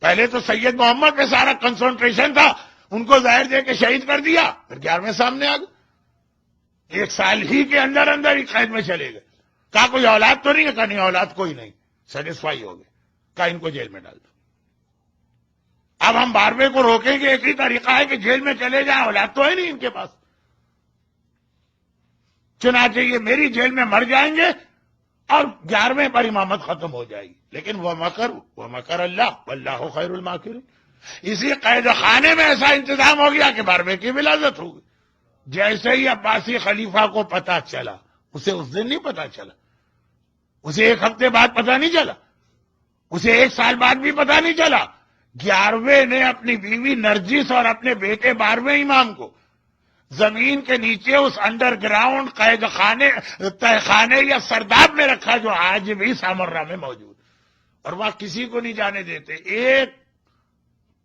پہلے تو سید محمد پہ سارا کنسنٹریشن تھا، ان کو زہر دے کے شہید کر دیا، پھر 11ویں سامنے آ گئے، 1 سال ہی کے اندر اندر ہی قید میں چلے گئے۔ کہا کوئی اولاد تو نہیں ہے؟ کہا نہیں اولاد کوئی نہیں، سیٹسفائی ہو گئے، کہا ان کو جیل میں ڈال دو۔ اب ہم 12ویں کو روکیں گے، ایک ہی طریقہ ہے کہ جیل میں چلے جائیں، اولاد تو ہے نہیں ان کے پاس، چنانچہ یہ میری جیل میں مر جائیں گے اور 11ویں پر امامت ختم ہو جائے گی۔ لیکن وہ مکر اللہ واللہ خیر الماکرین۔ اسی قید خانے میں ایسا انتظام ہو گیا کہ 12ویں کی ولادت ہو گئی۔ جیسے ہی عباسی خلیفہ کو پتا چلا، اسے اس دن نہیں پتا چلا، اسے 1 ہفتے بعد پتا نہیں چلا، اسے 1 سال بعد بھی پتا نہیں چلا، 11ویں نے اپنی بیوی نرجس اور اپنے بیٹے 12ویں امام کو زمین کے نیچے اس انڈر گراؤنڈ قید خانے تہ خانے یا سرداب میں رکھا جو آج بھی سامرا میں موجود، اور وہاں کسی کو نہیں جانے دیتے۔ ایک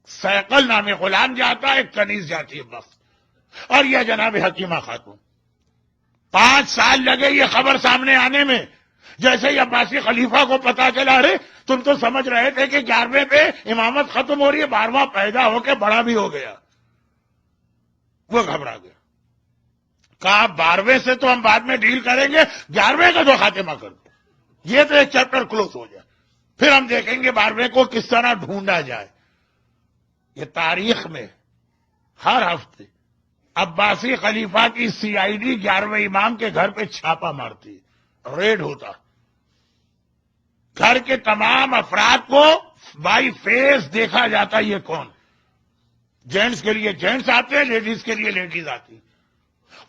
سیقل نام غلام جاتا ہے، ایک کنیز جاتی ہے بس، اور یہ جناب حکیمہ خاتون۔ 5 سال لگے یہ خبر سامنے آنے میں۔ جیسے ہی عباسی خلیفہ کو پتا چلا، ارے تم تو سمجھ رہے تھے کہ 11ویں پہ امامت ختم ہو رہی ہے، 12واں پیدا ہو کے بڑا بھی ہو گیا، وہ گھبرا گیا، کہا 12ویں سے تو ہم بعد میں ڈیل کریں گے، 11ویں کا تو خاتمہ کر دو، یہ تو ایک چیپٹر کلوز ہو جائے، پھر ہم دیکھیں گے 12ویں کو کس طرح ڈھونڈا جائے۔ یہ تاریخ میں ہر ہفتے عباسی خلیفہ کی CID 11ویں امام کے گھر پہ چھاپا مارتی، ریڈ ہوتا، گھر کے تمام افراد کو بائی فیس دیکھا جاتا یہ کون، جینٹس کے لیے جینٹس آتے، لیڈیز کے لیے لیڈیز آتی،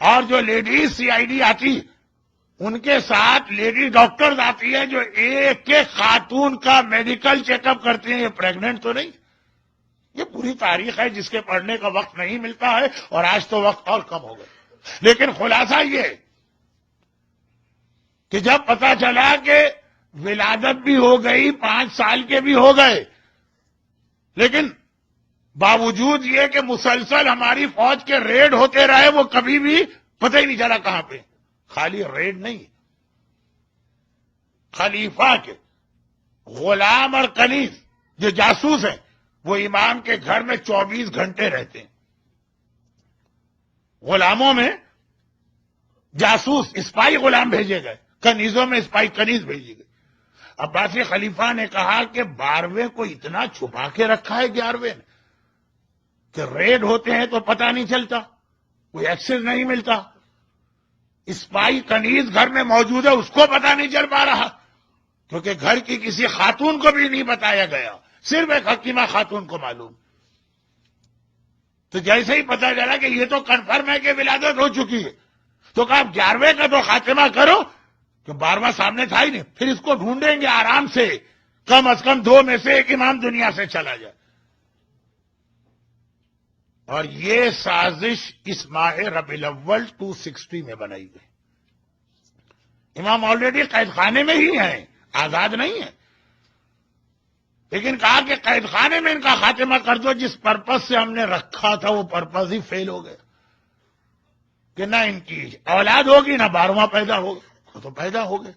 اور جو لیڈیز CID آتی ان کے ساتھ لیڈی ڈاکٹرز آتی ہیں جو ایک ایک خاتون کا میڈیکل چیک اپ کرتے ہیں، یہ پریگننٹ تو نہیں۔ یہ پوری تاریخ ہے جس کے پڑھنے کا وقت نہیں ملتا ہے، اور آج تو وقت اور کم ہو گیا۔ لیکن خلاصہ یہ کہ جب پتا چلا کہ ولادت بھی ہو گئی، 5 سال کے بھی ہو گئے، لیکن باوجود یہ کہ مسلسل ہماری فوج کے ریڈ ہوتے رہے، وہ کبھی بھی پتہ ہی نہیں چلا کہاں پہ۔ خالی ریڈ نہیں، خلیفہ کے غلام اور کنیز جو جاسوس ہیں وہ امام کے گھر میں 24 گھنٹے رہتے ہیں۔ غلاموں میں جاسوس اسپائی غلام بھیجے گئے، کنیزوں میں اسپائی کنیز بھیجی گئی۔ عباسی خلیفہ نے کہا کہ 12ویں کو اتنا چھپا کے رکھا ہے 11ویں نے کہ ریڈ ہوتے ہیں تو پتہ نہیں چلتا، کوئی ایکسس نہیں ملتا، اسپائی کنیز گھر میں موجود ہے اس کو پتہ نہیں چل پا رہا، کیونکہ گھر کی کسی خاتون کو بھی نہیں بتایا گیا، صرف ایک حکیمہ خاتون کو معلوم۔ تو جیسے ہی پتہ چلا کہ یہ تو کنفرم ہے کہ ولادت ہو چکی ہے، تو کہا 11ویں کا تو خاتمہ کرو، کہ 12واں سامنے تھا ہی نہیں، پھر اس کو ڈھونڈیں گے آرام سے، کم از کم 2 میں سے ایک امام دنیا سے چلا جائے۔ اور یہ سازش اس ماہ ربیع الاول 260 میں بنائی گئی۔ امام آلریڈی قید خانے میں ہی ہیں، آزاد نہیں ہیں، لیکن کہا کہ قید خانے میں ان کا خاتمہ کر دو، جس پرپز سے ہم نے رکھا تھا وہ پرپز ہی فیل ہو گیا، کہ نہ ان کی اولاد ہوگی نہ 12واں پیدا ہوگا، تو پیدا ہو گئے۔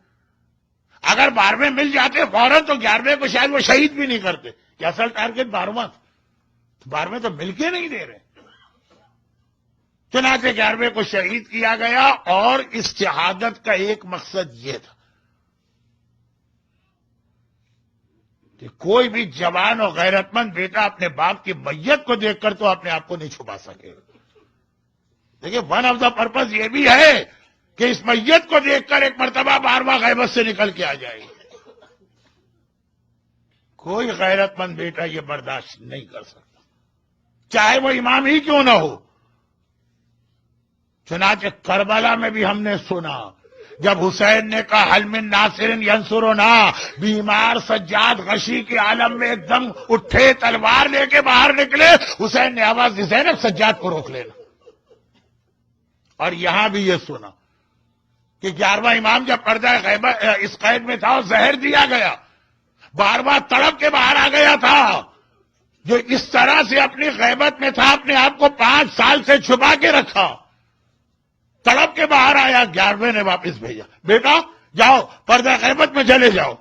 اگر 12ویں مل جاتے فوراً تو 11ویں کو شاید وہ شہید بھی نہیں کرتے، کہ اصل ٹارگٹ 12واں تھا، تو 12ویں تو مل کے نہیں دے رہے۔ چنانچہ 11ویں کو شہید کیا گیا، اور اس شہادت کا ایک مقصد یہ تھا کہ کوئی بھی جوان اور غیرت مند بیٹا اپنے باپ کی میت کو دیکھ کر تو اپنے آپ کو نہیں چھپا سکے۔ دیکھیے ون آف دا پرپز یہ بھی ہے کہ اس میت کو دیکھ کر ایک مرتبہ 12واں غیبت سے نکل کے آ جائے۔ کوئی غیرت مند بیٹا یہ برداشت نہیں کر سکتا، چاہے وہ امام ہی کیوں نہ ہو۔ چنانچہ کربلا میں بھی ہم نے سنا جب حسین نے کہا حل من ناصر ینصرنا، بیمار سجاد غشی کے عالم میں ایک دم اٹھے، تلوار لے کے باہر نکلے، حسین نے آواز دی زینب سجاد کو روک لینا۔ اور یہاں بھی یہ سنا کہ 11واں امام جب پردہ غیبت اس قید میں تھا اور زہر دیا گیا، 12واں تڑپ کے باہر آ گیا تھا، جو اس طرح سے اپنی غیبت میں تھا، اپنے آپ کو 5 سال سے چھپا کے رکھا، تڑپ کے باہر آیا، 11ویں نے واپس بھیجا، بیٹا جاؤ پردہ غیبت میں چلے جاؤ۔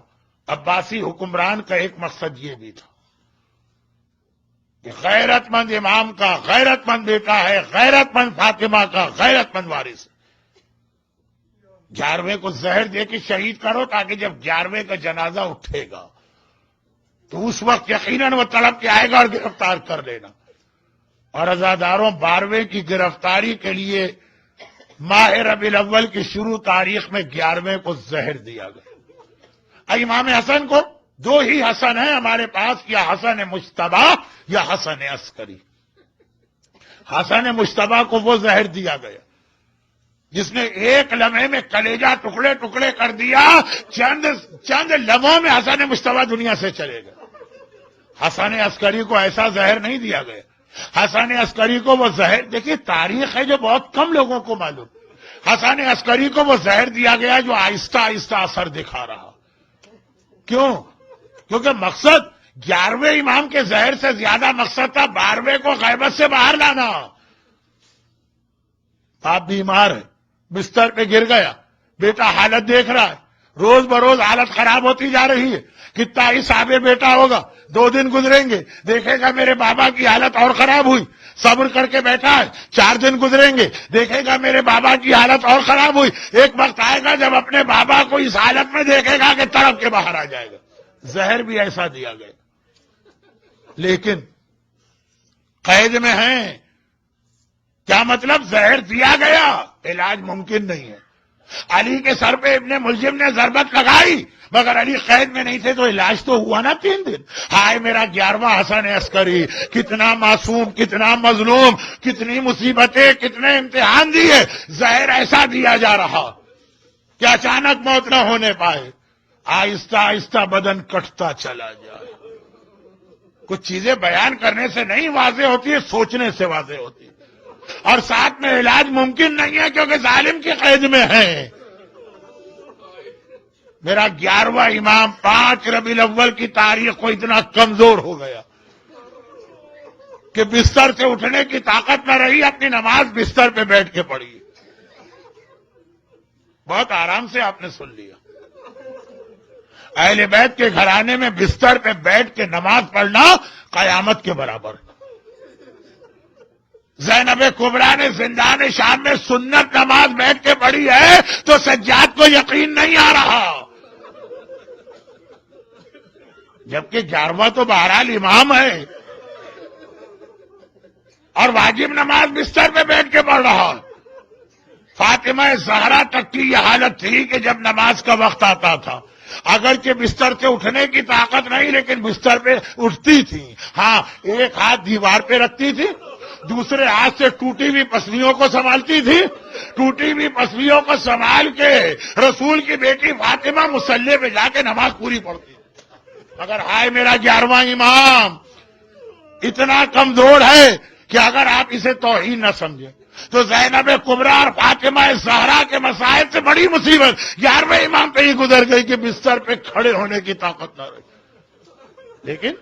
عباسی حکمران کا ایک مقصد یہ بھی تھا کہ غیرت مند امام کا غیرت مند بیٹا ہے، غیرت مند فاطمہ کا غیرت مند وارث ہے، 11ویں کو زہر دے کے شہید کرو تاکہ جب 11ویں کا جنازہ اٹھے گا تو اس وقت یقیناً وہ تڑپ کے آئے گا اور گرفتار کر لینا۔ اور عزاداروں، 12ویں کی گرفتاری کے لیے ماہ ربیع الاول کی شروع تاریخ میں 11ویں کو زہر دیا گیا۔ امام حسن کو 2 ہی حسن ہیں ہمارے پاس، یا حسن مجتبی یا حسن عسکری۔ حسن مجتبی کو وہ زہر دیا گیا جس نے ایک لمحے میں کلیجہ ٹکڑے ٹکڑے کر دیا، چند لمحوں میں حسن مجتبی دنیا سے چلے گئے۔ حسن عسکری کو ایسا زہر نہیں دیا گیا۔ حسن عسکری کو وہ زہر، دیکھیے تاریخ ہے جو بہت کم لوگوں کو معلوم، حسن عسکری کو وہ زہر دیا گیا جو آہستہ آہستہ اثر دکھا رہا۔ کیوں؟ کیونکہ مقصد 11ویں امام کے زہر سے زیادہ مقصد تھا 12ویں کو غیبت سے باہر لانا۔ باپ بیمار ہے، بستر پہ گر گیا، بیٹا حالت دیکھ رہا ہے، روز بروز حالت خراب ہوتی جا رہی ہے، کتنا ہی صابر بیٹا ہوگا، 2 دن گزریں گے دیکھے گا میرے بابا کی حالت اور خراب ہوئی، صبر کر کے بیٹھا ہے، 4 دن گزریں گے دیکھے گا میرے بابا کی حالت اور خراب ہوئی، ایک وقت آئے گا جب اپنے بابا کو اس حالت میں دیکھے گا کہ تڑپ کے باہر آ جائے گا۔ زہر بھی ایسا دیا گیا، لیکن قید میں ہیں۔ کیا مطلب؟ زہر دیا گیا، علاج ممکن نہیں ہے۔ علی کے سر پہ ابن ملجم نے ضربت لگائی مگر علی قید میں نہیں تھے تو علاج تو ہوا نا 3 دن۔ ہائے میرا 11واں حسن عسکری، کتنا معصوم، کتنا مظلوم، کتنی مصیبتیں، کتنے امتحان دیے، زہر ایسا دیا جا رہا کہ اچانک موت نہ ہونے پائے، آہستہ آہستہ بدن کٹتا چلا جائے۔ کچھ چیزیں بیان کرنے سے نہیں واضح ہوتی ہے، سوچنے سے واضح ہوتی ہے۔ اور ساتھ میں علاج ممکن نہیں ہے کیونکہ ظالم کی قید میں ہے۔ میرا 11واں امام 5 ربیع الاول کی تاریخ کو اتنا کمزور ہو گیا کہ بستر سے اٹھنے کی طاقت نہ رہی، اپنی نماز بستر پہ بیٹھ کے پڑھی۔ بہت آرام سے آپ نے سن لیا۔ اہل بیت کے گھرانے میں بستر پہ بیٹھ کے نماز پڑھنا قیامت کے برابر۔ زینب کبریٰ نے زندان شام میں سنت نماز بیٹھ کے پڑھی ہے تو سجاد کو یقین نہیں آ رہا، جبکہ 11واں تو بہرحال امام ہے اور واجب نماز بستر پہ بیٹھ کے پڑھ رہا۔ فاطمہ زہرا تک کی یہ حالت تھی کہ جب نماز کا وقت آتا تھا اگرچہ بستر سے اٹھنے کی طاقت نہیں لیکن بستر پہ اٹھتی تھی، ہاں ایک ہاتھ دیوار پہ رکھتی تھی، دوسرے ہاتھ سے ٹوٹی ہوئی پسلیوں کو سنبھالتی تھی، ٹوٹی ہوئی پسلیوں کو سنبھال کے رسول کی بیٹی فاطمہ مصلی پہ جا کے نماز پوری پڑھتی۔ مگر ہائے میرا 11واں امام اتنا کمزور ہے کہ اگر آپ اسے توہین نہ سمجھیں تو زینب کبریٰ اور فاطمہ زہرا کے مسائل سے بڑی مصیبت 11ویں امام پہ ہی گزر گئی کہ بستر پہ کھڑے ہونے کی طاقت نہ رہی۔ لیکن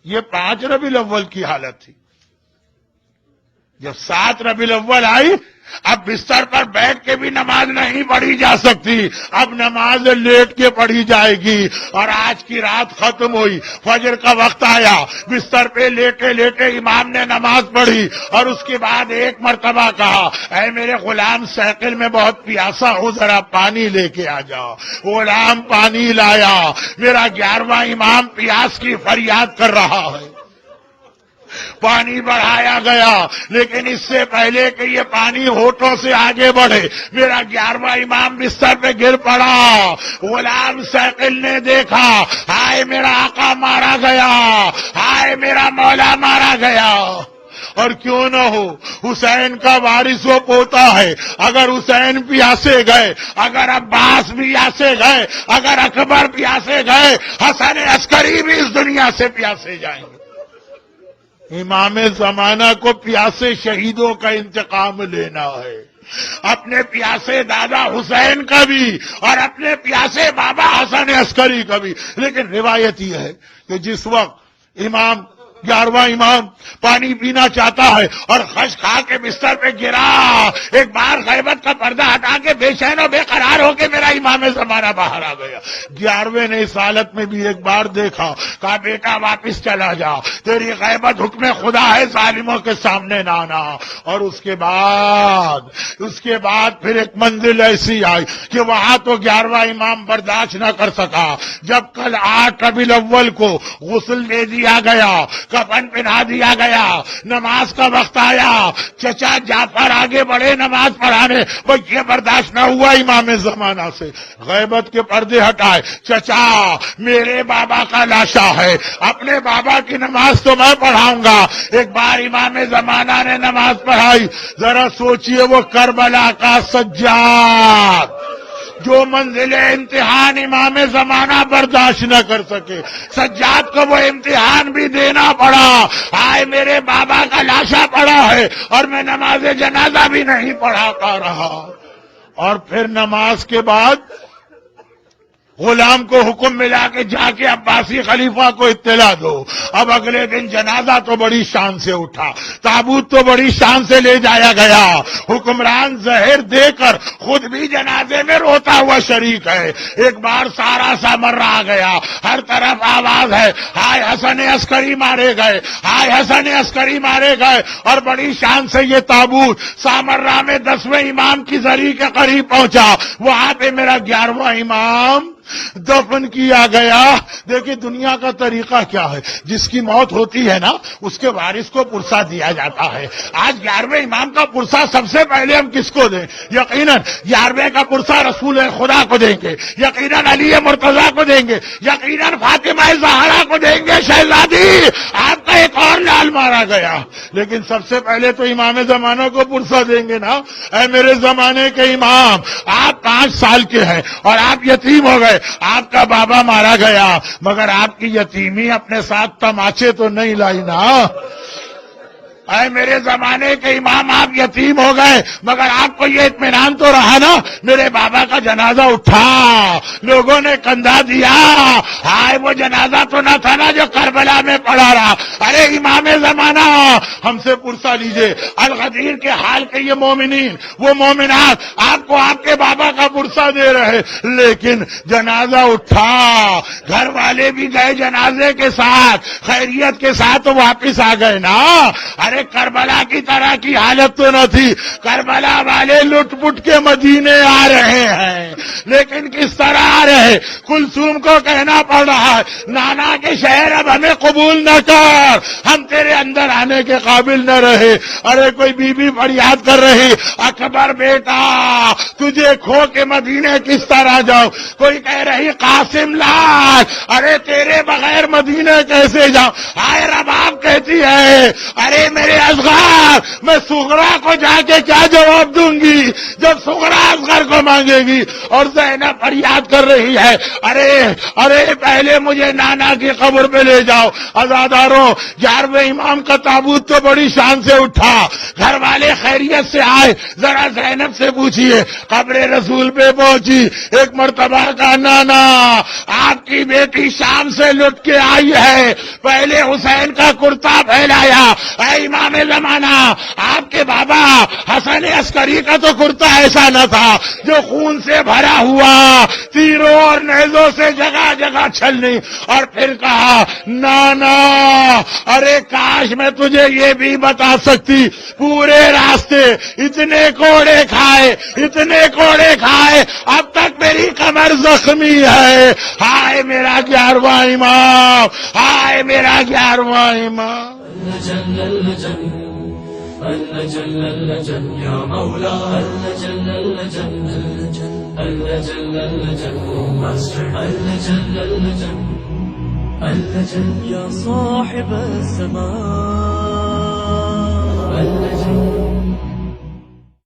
یہ 5 ربیع الاول کی حالت تھی۔ جب 7 ربیع الاول آئی اب بستر پر بیٹھ کے بھی نماز نہیں پڑھی جا سکتی، اب نماز لیٹ کے پڑھی جائے گی۔ اور آج کی رات ختم ہوئی، فجر کا وقت آیا، بستر پہ لیٹے لیٹے امام نے نماز پڑھی اور اس کے بعد ایک مرتبہ کہا، اے میرے غلام سیکل میں بہت پیاسا ہوں، ذرا پانی لے کے آ جا۔ غلام پانی لایا۔ میرا 11واں امام پیاس کی فریاد کر رہا ہے۔ پانی بڑھایا گیا لیکن اس سے پہلے کہ یہ پانی ہونٹوں سے آگے بڑھے میرا 11واں امام بستر پہ گر پڑا۔ غلام سیکل نے دیکھا، ہائے میرا آقا مارا گیا، ہائے میرا مولا مارا گیا۔ اور کیوں نہ ہو، حسین کا وارث وہ پوتا ہے، اگر حسین پیاسے گئے، اگر عباس پیاسے گئے، اگر اکبر پیاسے گئے، حسن عسکری بھی اس دنیا سے پیاسے جائیں گے۔ امام زمانہ کو پیاسے شہیدوں کا انتقام لینا ہے، اپنے پیاسے دادا حسین کا بھی اور اپنے پیاسے بابا حسن عسکری کا بھی۔ لیکن روایت یہ ہے کہ جس وقت امام 11واں امام پانی پینا چاہتا ہے اور خش کھا کے بستر پہ گرا، ایک بار غیبت کا پردہ ہٹا کے بے چین و بے قرار ہو کے میرا امام زمانہ باہر آ گیا۔ 11ویں نے اس حالت میں بھی ایک بار دیکھا، کہا بیٹا واپس چلا جا، تیری غیبت حکم خدا ہے، ظالموں کے سامنے نہ آنا۔ اور اس کے بعد پھر ایک منزل ایسی آئی کہ وہاں تو 11واں امام برداشت نہ کر سکا۔ جب کل 8 ربیع الاول کو غسل دے دیا گیا، کفن پہنا دیا گیا، نماز کا وقت آیا، چچا جعفر آگے بڑھے نماز پڑھانے، وہ یہ برداشت نہ ہوا امام زمانہ سے، غیبت کے پردے ہٹائے، چچا میرے بابا کا لاشا ہے، اپنے بابا کی نماز تو میں پڑھاؤں گا۔ ایک بار امام زمانہ نے نماز پڑھائی، ذرا سوچئے وہ کربلا کا سجاد جو منزل امتحان امام زمانہ برداشت نہ کر سکے، سجاد کو وہ امتحان بھی دینا پڑا، آئے میرے بابا کا لاشا پڑا ہے اور میں نماز جنازہ بھی نہیں پڑھا پا رہا۔ اور پھر نماز کے بعد غلام کو حکم ملا کہ جا کے عباسی خلیفہ کو اطلاع دو۔ اب اگلے دن جنازہ تو بڑی شان سے اٹھا، تابوت تو بڑی شان سے لے جایا گیا، حکمران زہر دے کر خود بھی جنازے میں روتا ہوا شریک ہے۔ ایک بار سارا سامرا آ گیا، ہر طرف آواز ہے، ہائے حسن عسکری مارے گئے، ہائے حسن عسکری مارے گئے، اور بڑی شان سے یہ تابوت سامرا میں 10ویں امام کی زری کے قریب پہنچا، وہاں پہ میرا 11واں امام دفن کیا گیا۔ دیکھیں دنیا کا طریقہ کیا ہے، جس کی موت ہوتی ہے نا اس کے وارث کو پرسہ دیا جاتا ہے۔ آج 11ویں امام کا پرسہ سب سے پہلے ہم کس کو دیں؟ یقیناً 11ویں کا پرسہ رسول خدا کو دیں گے، یقیناً علی مرتضیٰ کو دیں گے، یقیناً فاطمہ زہرا کو دیں گے۔ شہزادی آپ کا ایک اور لال مارا گیا، لیکن سب سے پہلے تو امام زمانہ کو پرسہ دیں گے نا۔ اے میرے زمانے کے امام، آپ 5 سال کے ہیں اور آپ یتیم ہو گئے، آپ کا بابا مارا گیا، مگر آپ کی یتیمی اپنے ساتھ تماچے تو نہیں لائی نا۔ اے میرے زمانے کے امام، آپ یتیم ہو گئے مگر آپ کو یہ اطمینان تو رہا نا میرے بابا کا جنازہ اٹھا، لوگوں نے کندھا دیا، ہائے وہ جنازہ تو نہ تھا نا جو کربلا میں پڑا رہا۔ ارے امام زمانہ ہم سے پرسہ لیجئے، الغدیر کے حال کے یہ مومنین وہ مومنات آپ کو آپ کے بابا کا پرسہ دے رہے، لیکن جنازہ اٹھا، گھر والے بھی گئے جنازے کے ساتھ، خیریت کے ساتھ تو واپس آ گئے نا۔ ارے کربلا کی طرح کی حالت تو نہ تھی، کربلا والے لٹ پٹ کے مدینے آ رہے ہیں، لیکن کس طرح آ رہے؟ کلثوم کو کہنا پڑ رہا ہے نانا کے شہر اب ہمیں قبول نہ کر، ہم تیرے اندر آنے کے قابل نہ رہے۔ ارے کوئی بی بی فریاد کر رہی، اکبر بیٹا تجھے کھو کے مدینے کس طرح جاؤ؟ کوئی کہہ رہی قاسم لال ارے تیرے بغیر مدینے کیسے جاؤ؟ ہائے رباب کہتی ہے ارے میرے اصغر میں صغرا کو جا کے کیا جواب دوں گی جب صغرا اصغر کو مانگے گی؟ اور زینب فریاد کر رہی ہے ارے پہلے مجھے نانا کی قبر پہ لے جاؤ۔ عزاداروں 11ویں امام کا تابوت تو بڑی شان سے اٹھا، گھر والے خیریت سے آئے، ذرا زینب سے پوچھئے، قبر رسول پہ پہنچی، ایک مرتبہ کا نانا آپ کی بیٹی شام سے لٹ کے آئی ہے، پہلے حسین کا کرتا پھیلایا۔ اے امام زمانہ آپ کے بابا حسن عسکری کا تو کرتا ایسا نہ تھا جو خون سے بھرا ہوا، تیروں اور نیزوں سے جگہ جگہ چھلنی، اور پھر کہا نانا ارے کاش میں تجھے یہ بھی بتا سکتی، پورے راستے اتنے کوڑے کھائے اب تک میری کمر زخمی ہے۔ ہائے میرا 11واں امام، ہائے میرا 11واں امام۔ یا مولا یا صاحب الزمان